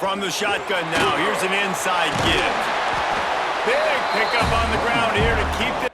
From the shotgun now, here's an inside give. Big pickup on the ground here to keep it.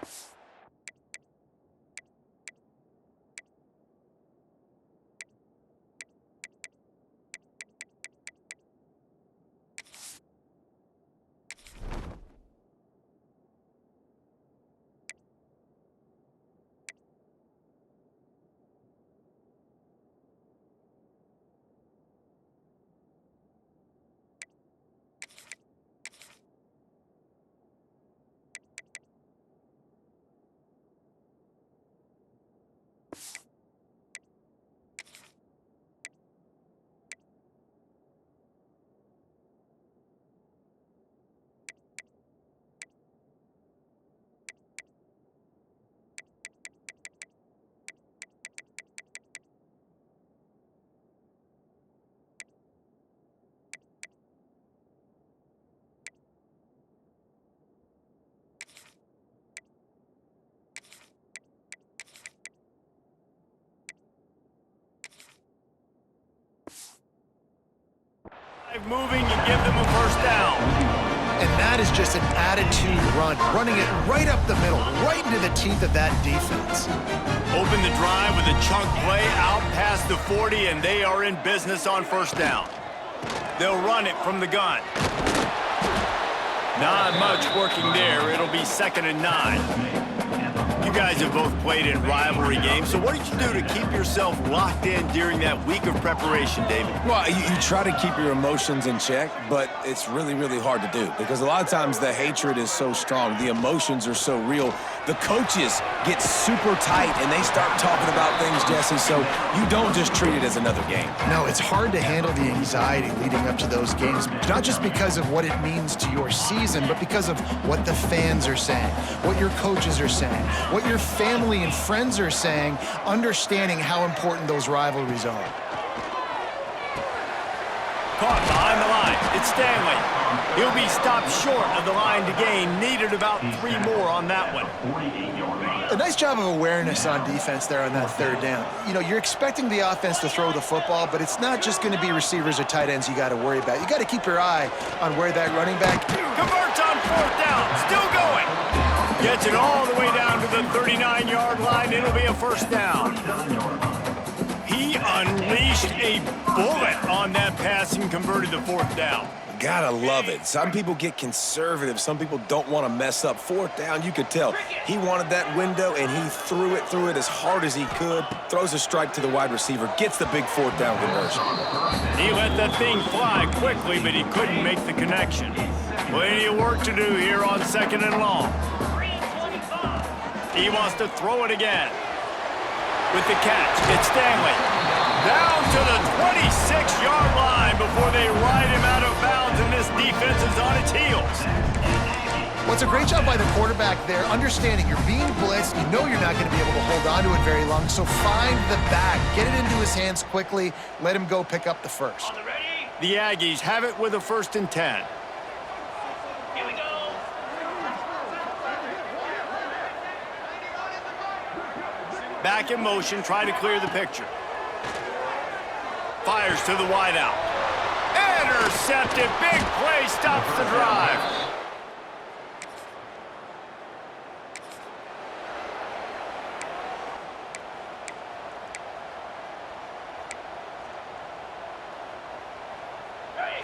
Moving and give them a first down. And that is just an attitude run, running it right up the middle, right into the teeth of that defense. Open the drive with a chunk play out past the 40, and they are in business on first down. They'll run it from the gun. Not much working there. It'll be 2nd and 9. You guys have both played in rivalry games, so what did you do to keep yourself locked in during that week of preparation, David? Well, you try to keep your emotions in check, but it's really, really hard to do because a lot of times the hatred is so strong, the emotions are so real. The coaches get super tight and they start talking about things, Jesse, so you don't just treat it as another game. No, it's hard to handle the anxiety leading up to those games, not just because of what it means to your season, but because of what the fans are saying, what your coaches are saying, what your family and friends are saying, understanding how important those rivalries are. Caught behind the line. It's Stanley. He'll be stopped short of the line to gain. Needed about 3 more on that one. A nice job of awareness on defense there on that 3rd down. You know, you're expecting the offense to throw the football, but it's not just going to be receivers or tight ends you got to worry about. You got to keep your eye on where that running back converts on 4th down. Still going. Gets it all the way down to the 39-yard line. It'll be a first down. He unleashed a bullet on that pass and converted the 4th down. Gotta love it. Some people get conservative. Some people don't want to mess up. 4th down, you could tell. He wanted that window, and he threw it as hard as he could. Throws a strike to the wide receiver. Gets the big 4th down conversion. He let that thing fly quickly, but he couldn't make the connection. Plenty of work to do here on 2nd and long. He wants to throw it again. With the catch, it's Stanley. Down to the 26-yard line before they ride him out of bounds, and this defense is on its heels. Well, it's a great job by the quarterback there, understanding you're being blitzed, you know you're not going to be able to hold on to it very long, so find the back, get it into his hands quickly, let him go pick up the first. The Aggies have it with a 1st and 10. Back in motion, try to clear the picture. Fires to the wideout. Intercepted. Big play stops the drive.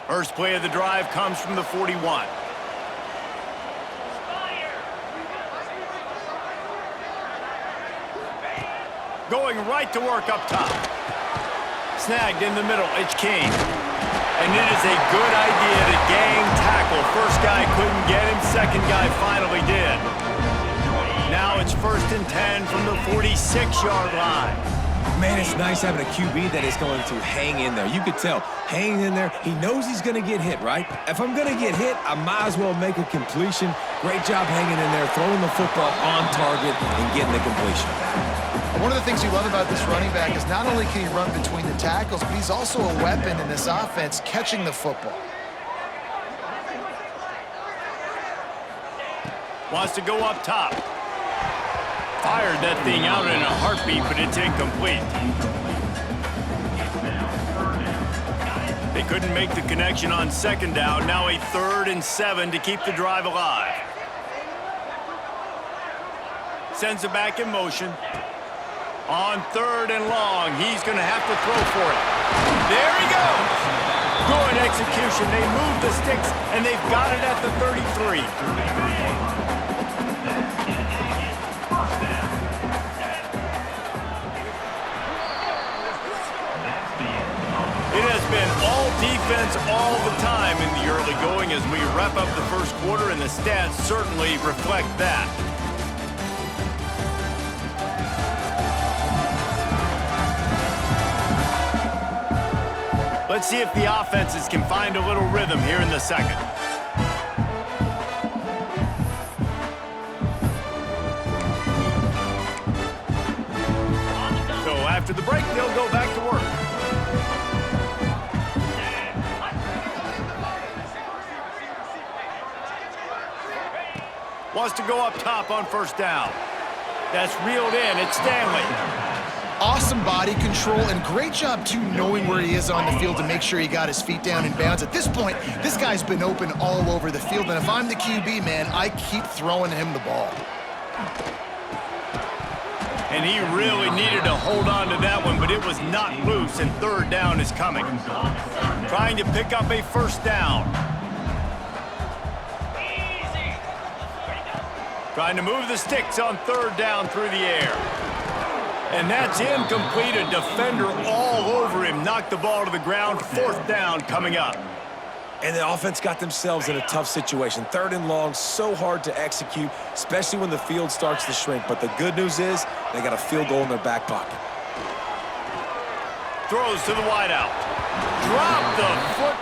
First play of the drive comes from the 41. Going right to work up top. Snagged in the middle, it's King. And it is a good idea to gang tackle. First guy couldn't get him, second guy finally did. Now it's 1st and 10 from the 46-yard line. Man, it's nice having a QB that is going to hang in there. You could tell, hanging in there, he knows he's going to get hit, right? If I'm going to get hit, I might as well make a completion. Great job hanging in there, throwing the football on target and getting the completion. One of the things you love about this running back is not only can he run between the tackles, but he's also a weapon in this offense, catching the football. Wants to go up top. Fired that thing out in a heartbeat, but it's incomplete. They couldn't make the connection on second down. Now a 3rd and 7 to keep the drive alive. Sends it back in motion. On 3rd and long, he's going to have to throw for it. There he goes. Good execution. They move the sticks, and they've got it at the 33. It has been all defense all the time in the early going as we wrap up the first quarter, and the stats certainly reflect that. Let's see if the offenses can find a little rhythm here in the second. So after the break, they'll go back to work. Wants to go up top on first down. That's reeled in. It's Stanley. Awesome body control and great job, too, knowing where he is on the field to make sure he got his feet down in bounds. At this point, this guy's been open all over the field, and if I'm the QB, man, I keep throwing him the ball. And he really needed to hold on to that one, but it was not loose, and 3rd down is coming. Trying to pick up a first down. Trying to move the sticks on 3rd down through the air. And that's incomplete. A defender all over him. Knocked the ball to the ground. 4th down coming up. And the offense got themselves in a tough situation. 3rd and long, so hard to execute, especially when the field starts to shrink. But the good news is they got a field goal in their back pocket. Throws to the wideout. Drop the foot.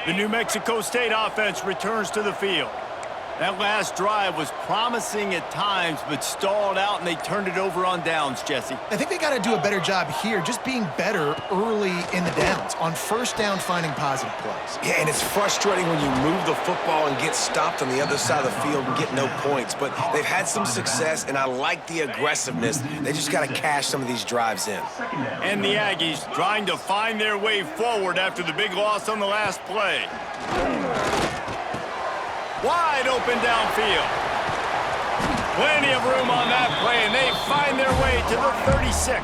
The New Mexico State offense returns to the field. That last drive was promising at times, but stalled out, and they turned it over on downs, Jesse. I think they got to do a better job here, just being better early in the downs, on first down finding positive plays. Yeah, and it's frustrating when you move the football and get stopped on the other side of the field and get no points. But they've had some success, and I like the aggressiveness. They just got to cash some of these drives in. And the Aggies trying to find their way forward after the big loss on the last play. Wide open downfield. Plenty of room on that play, and they find their way to the 36.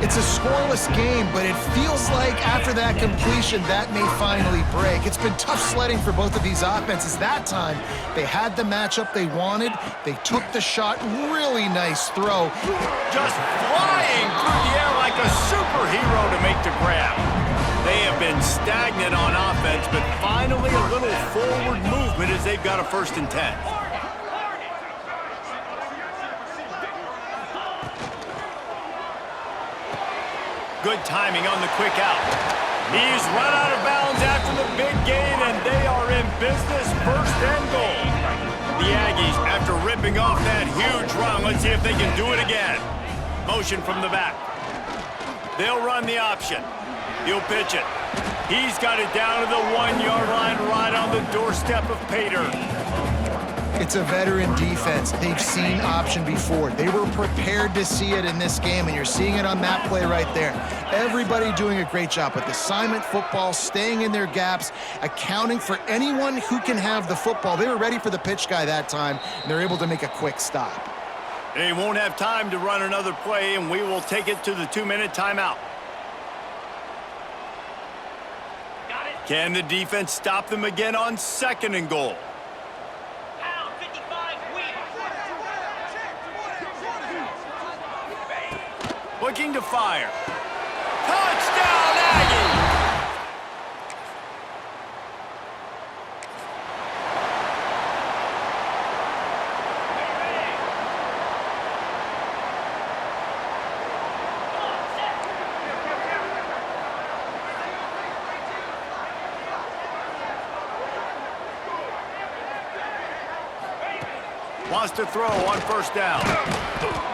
It's a scoreless game, but it feels like after that completion, that may finally break. It's been tough sledding for both of these offenses. That time, they had the matchup they wanted. They took the shot. Really nice throw. Just flying through the air like a superhero to make the grab. They have been stagnant on offense, but finally a little forward movement as they've got a 1st and 10. Good timing on the quick out. He's run out of bounds after the big gain, and they are in business. 1st and goal. The Aggies, after ripping off that huge run, let's see if they can do it again. Motion from the back. They'll run the option. He'll pitch it. He's got it down to the 1-yard line, right on the doorstep of Pater. It's a veteran defense. They've seen option before. They were prepared to see it in this game, and you're seeing it on that play right there. Everybody doing a great job with assignment football, staying in their gaps, accounting for anyone who can have the football. They were ready for the pitch guy that time, and they're able to make a quick stop. They won't have time to run another play, and we will take it to the 2-minute timeout. Can the defense stop them again on 2nd and goal? Looking to fire. Touchdown, Aggies! Wants to throw on 1st down.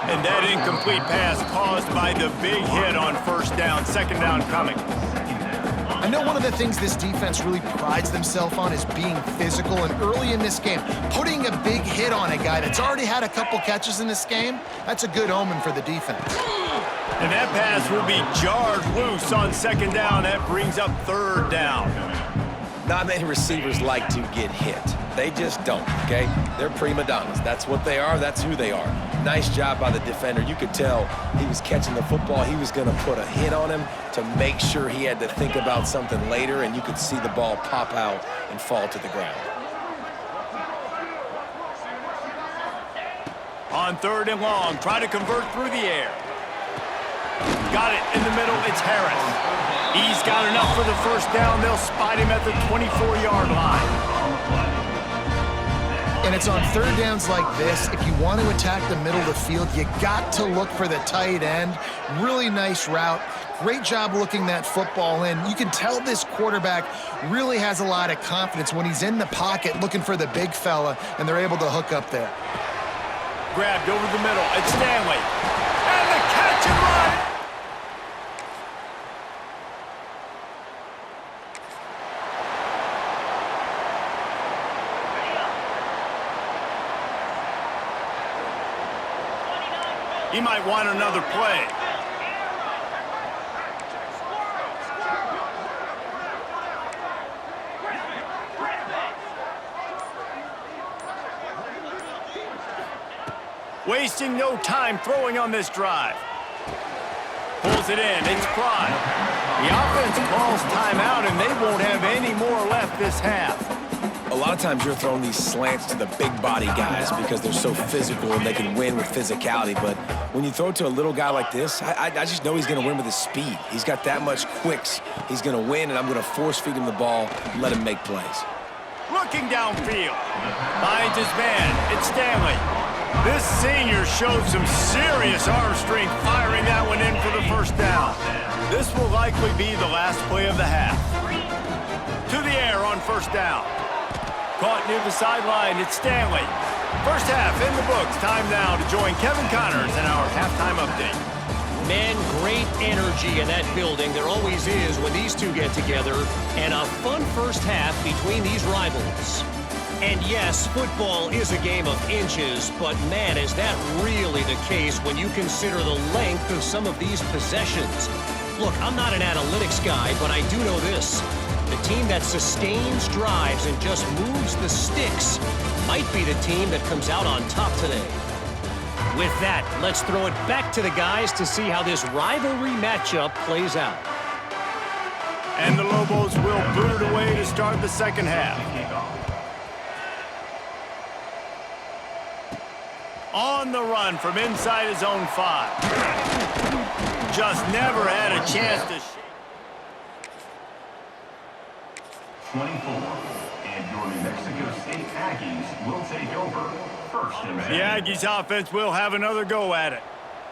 And that incomplete pass caused by the big hit on 1st down. 2nd down coming. I I know one of the things this defense really prides themselves on is being physical, and early in this game, putting a big hit on a guy that's already had a couple catches in this game, that's a good omen for the defense. And that pass will be jarred loose on second down. That brings up third down. Not many receivers like to get hit. They just don't, okay? They're prima donnas. That's what they are. That's who they are. Nice job by the defender. You could tell he was catching the football. He was going to put a hit on him to make sure he had to think about something later, and you could see the ball pop out and fall to the ground. On third and long, try to convert through the air. Got it in the middle. It's Harris. He's got enough for the first down. They'll spot him at the 24-yard line. And it's on third downs like this, if you want to attack the middle of the field, you got to look for the tight end. Really nice route. Great job looking that football in. You can tell this quarterback really has a lot of confidence when he's in the pocket looking for the big fella, and they're able to hook up there. Grabbed over the middle. It's Stanley. And the catch and run. He might want another play. Wasting no time throwing on this drive. Pulls it in. It's Prime. The offense calls timeout, and they won't have any more left this half. A lot of times you're throwing these slants to the big body guys because they're so physical and they can win with physicality. But when you throw it to a little guy like this, I just know he's going to win with his speed. He's got that much quicks. He's going to win, and I'm going to force feed him the ball and let him make plays. Looking downfield. Finds his man. It's Stanley. This senior showed some serious arm strength firing that one in for the first down. This will likely be the last play of the half. To the air on first down. Caught near the sideline, it's Stanley. First half in the books. Time now to join Kevin Connors in our halftime update. Man, great energy in that building. There always is when these two get together. And a fun first half between these rivals. And yes, football is a game of inches, but man, is that really the case when you consider the length of some of these possessions. Look, I'm not an analytics guy, but I do know this. The team that sustains drives and just moves the sticks might be the team that comes out on top today. With that, let's throw it back to the guys to see how this rivalry matchup plays out. And the Lobos will boot it away to start the second half. On the run from inside his own 5. Just never had a chance to... 24, and your New Mexico State Aggies will take over first and 10. The Aggies offense will have another go at it.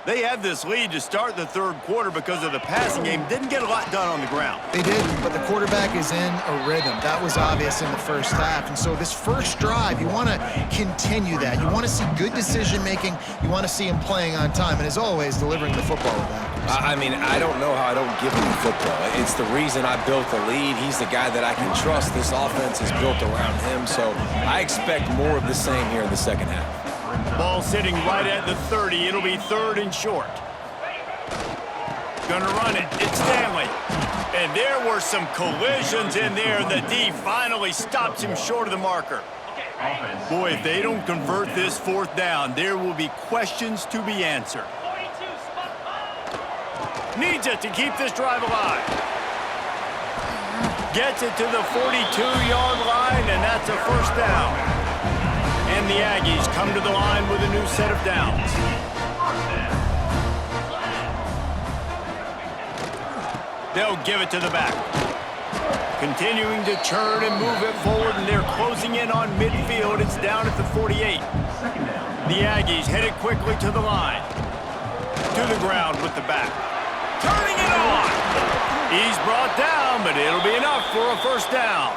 They had this lead to start the third quarter because of the passing game. Didn't get a lot done on the ground. They did, but the quarterback is in a rhythm. That was obvious in the first half. And so this first drive, you want to continue that. You want to see good decision-making. You want to see him playing on time. And as always, delivering the football with accuracy. I mean, I don't know how I don't give him the football. It's the reason I built the lead. He's the guy that I can trust. This offense is built around him. So I expect more of the same here in the second half. Ball sitting right at the 30. It'll be third and short. Gonna run it. It's Stanley. And there were some collisions in there. The D finally stops him short of the marker. Boy, if they don't convert this fourth down, there will be questions to be answered. Needs it to keep this drive alive. Gets it to the 42-yard line, and that's a first down. And the Aggies come to the line with a new set of downs. They'll give it to the back. Continuing to turn and move it forward, and they're closing in on midfield. It's down at the 48. The Aggies headed quickly to the line. To the ground with the back. Turning it on. He's brought down, but it'll be enough for a first down.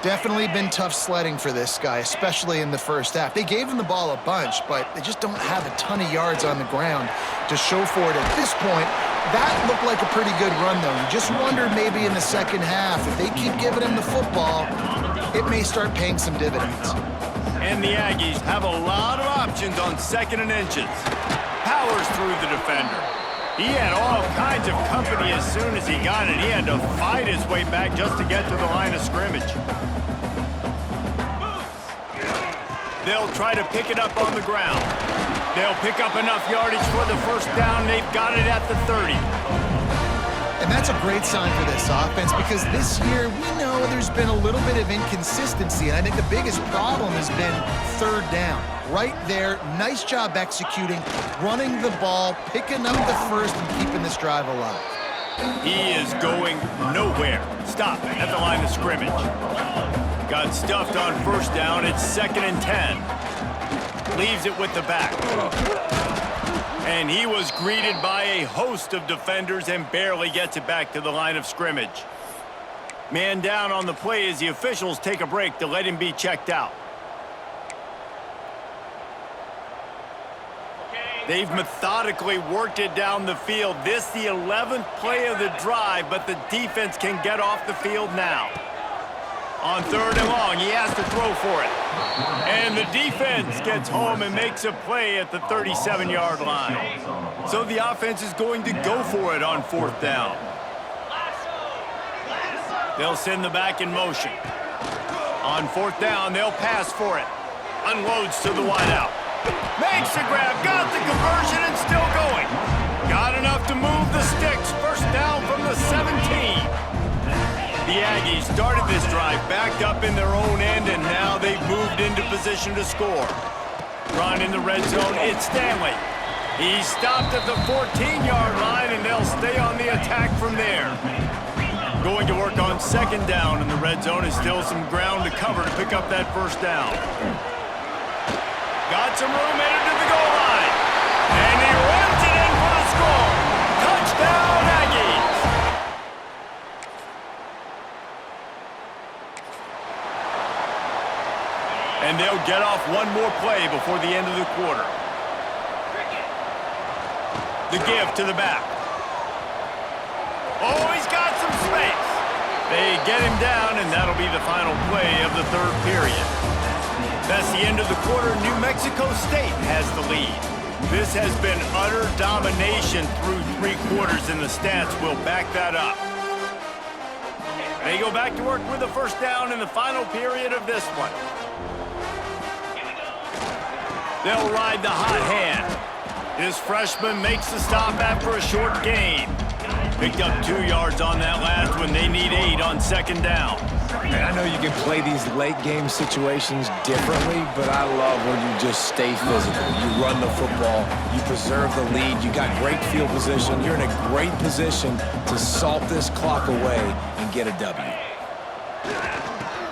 Definitely been tough sledding for this guy, especially in the first half. They gave him the ball a bunch, but they just don't have a ton of yards on the ground to show for it at this point. That looked like a pretty good run, though. You just wondered maybe in the second half, if they keep giving him the football, it may start paying some dividends. And the Aggies have a lot of options on 2nd and inches. Powers through the defender. He had all kinds of company as soon as he got it. He had to fight his way back just to get to the line of scrimmage. They'll try to pick it up on the ground. They'll pick up enough yardage for the first down. They've got it at the 30. And that's a great sign for this offense because this year we know there's been a little bit of inconsistency, and I think the biggest problem has been 3rd down. Right there, nice job executing, running the ball, picking up the first, and keeping this drive alive. He is going nowhere. Stop at the line of scrimmage. Got stuffed on 1st down. It's 2nd and 10. Leaves it with the back. And he was greeted by a host of defenders and barely gets it back to the line of scrimmage. Man down on the play as the officials take a break to let him be checked out. They've methodically worked it down the field. This the 11th play of the drive, but the defense can get off the field now. On 3rd and long, he has to throw for it. And the defense gets home and makes a play at the 37-yard line. So the offense is going to go for it on 4th down. They'll send the back in motion. On 4th down, they'll pass for it. Unloads to the wideout. Makes the grab, got the conversion, and still going. Got enough to move the sticks. 1st down from the 17. The Aggies started this drive backed up in their own end, and now they've moved into position to score. Run in the red zone, it's Stanley. He's stopped at the 14-yard line, and they'll stay on the attack from there. Going to work on 2nd down in the red zone is still some ground to cover to pick up that 1st down. Got some room headed to the goal line. And he runs it in for the score. Touchdown, Aggies. And they'll get off one more play before the end of the quarter. The give to the back. Oh, he's got some space. They get him down, and that'll be the final play of the 3rd period. That's the end of the quarter. New Mexico State has the lead. This has been utter domination through 3 quarters, and the stats will back that up. They go back to work with the 1st down in the final period of this one. They'll ride the hot hand. This freshman makes the stop after a short gain. Picked up 2 yards on that last one. They need 8 on 2nd down. And I know you can play these late game situations differently, but I love when you just stay physical. You run the football, you preserve the lead, you got great field position. You're in a great position to salt this clock away and get a W.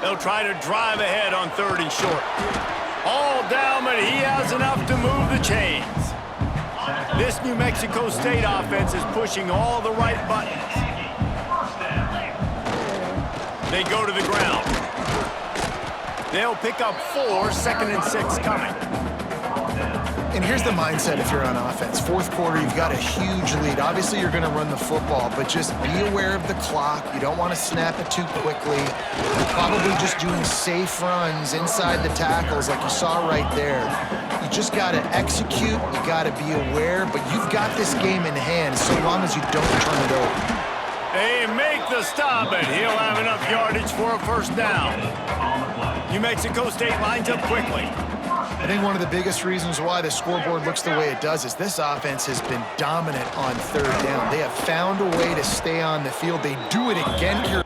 They'll try to drive ahead on 3rd and short. All down, but he has enough to move the chains. This New Mexico State offense is pushing all the right buttons. They go to the ground. They'll pick up 4, 2nd and 6 coming. And here's the mindset if you're on offense. 4th quarter, you've got a huge lead. Obviously, you're going to run the football, but just be aware of the clock. You don't want to snap it too quickly. You're probably just doing safe runs inside the tackles like you saw right there. You just got to execute. You got to be aware, but you've got this game in hand so long as you don't turn it over. They make the stop, and he'll have enough yardage for a 1st down. New Mexico State lines up quickly. I think one of the biggest reasons why the scoreboard looks the way it does is this offense has been dominant on 3rd down. They have found a way to stay on the field. They do it again here.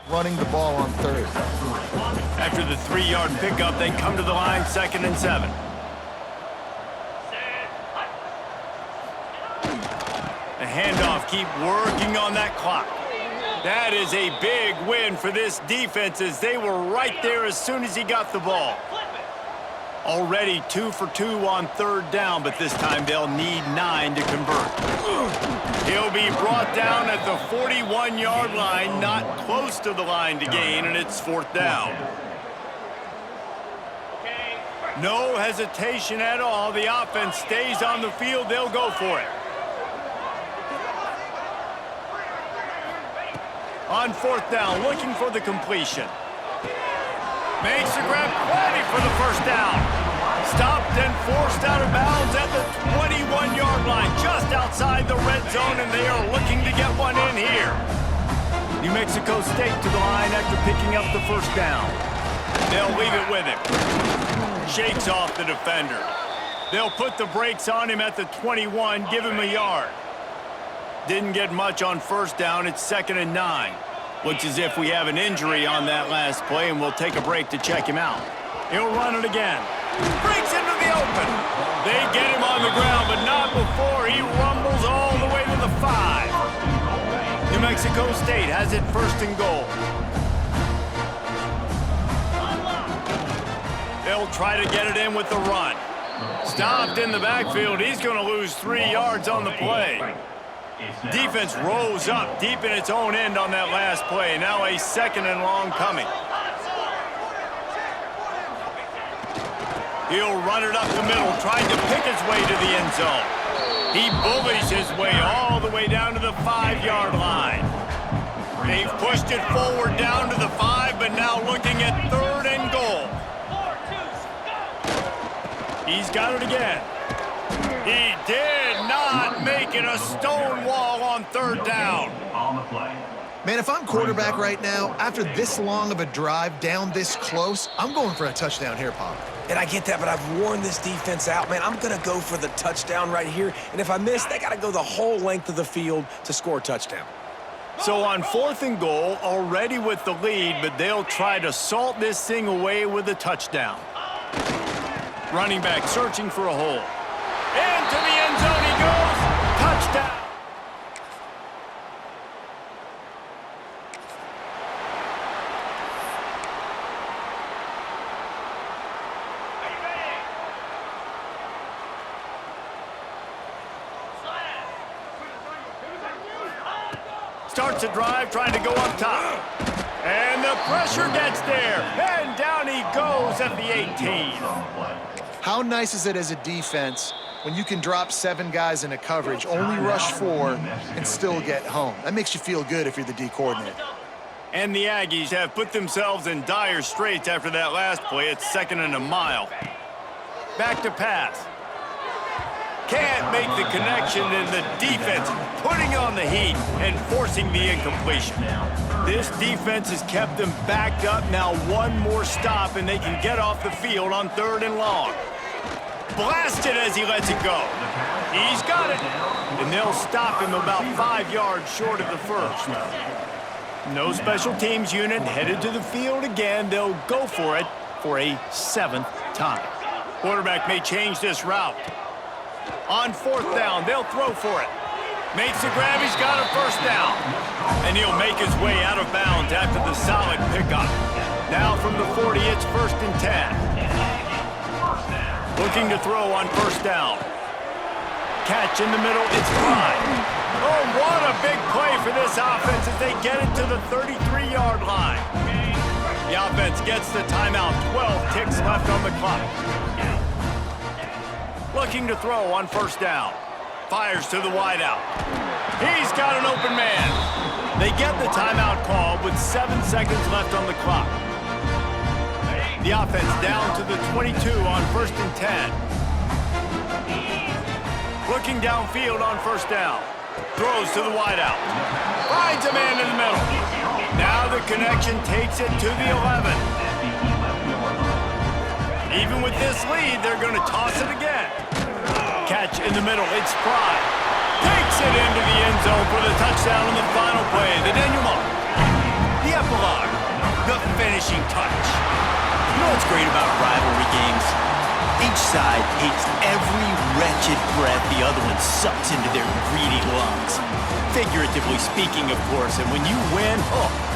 running the ball on third. After the 3-yard pickup, they come to the line, 2nd and 7. The handoff, keep working on that clock. That is a big win for this defense as they were right there as soon as he got the ball. Already 2 for 2 on 3rd down, but this time they'll need 9 to convert. He'll be brought down at the 41-yard line, not close to the line to gain, and it's 4th down. No hesitation at all. The offense stays on the field. They'll go for it. On 4th down, looking for the completion. Makes the grab, plenty for the 1st down. Stopped and forced out of bounds at the 21-yard line, just outside the red zone, and they are looking to get one in here. New Mexico State to the line after picking up the 1st down. They'll leave it with him. Shakes off the defender. They'll put the brakes on him at the 21, give him a yard. Didn't get much on 1st down. It's 2nd and 9. Looks as if we have an injury on that last play, and we'll take a break to check him out. He'll run it again. Breaks into the open. They get him on the ground, but not before he rumbles all the way to the 5. New Mexico State has it 1st and goal. They'll try to get it in with the run. Stopped in the backfield. He's going to lose 3 yards on the play. Defense rose up deep in its own end on that last play. Now a 2nd and long coming. He'll run it up the middle, trying to pick his way to the end zone. He bullies his way all the way down to the 5-yard line. They've pushed it forward down to the 5, but now looking at 3rd and goal. He's got it again. He did not make it a stone wall on 3rd down. Man, if I'm quarterback right now, after this long of a drive down this close, I'm going for a touchdown here, Pop. And I get that, but I've worn this defense out, man. I'm going to go for the touchdown right here. And if I miss, they got to go the whole length of the field to score a touchdown. So on 4th and goal, already with the lead, but they'll try to salt this thing away with a touchdown. Running back searching for a hole. Into the end zone he goes. Touchdown. Starts a drive, trying to go up top. And the pressure gets there. And down he goes at the 18. How nice is it as a defense when you can drop 7 guys in a coverage, only rush 4, and still get home? That makes you feel good if you're the D coordinator. And the Aggies have put themselves in dire straits after that last play. It's 2nd and a mile. Back to pass. Can't make the connection, and the defense putting on the heat and forcing the incompletion. This defense has kept them backed up. Now 1 more stop, and they can get off the field on 3rd and long. Blasted as he lets it go. He's got it. And they'll stop him about 5 yards short of the 1st. No special teams unit headed to the field again. They'll go for it for a 7th time. Quarterback may change this route. On 4th down, they'll throw for it. Makes the grab, he's got a 1st down. And he'll make his way out of bounds after the solid pickup. Now from the 40, it's 1st and 10. Looking to throw on 1st down. Catch in the middle, it's Fry. Oh, what a big play for this offense as they get it to the 33-yard line. The offense gets the timeout, 12 ticks left on the clock. Looking to throw on 1st down. Fires to the wideout. He's got an open man. They get the timeout call with 7 seconds left on the clock. The offense down to the 22 on 1st and 10. Looking downfield on 1st down. Throws to the wideout. Finds a man in the middle. Now the connection takes it to the 11. Even with this lead, they're going to toss it again. Catch in the middle, it's Fry. Takes it into the end zone for the touchdown on the final play. The denouement. The epilogue, the finishing touch. You know what's great about rivalry games? Each side hates every wretched breath the other one sucks into their greedy lungs. Figuratively speaking, of course, and when you win, oh,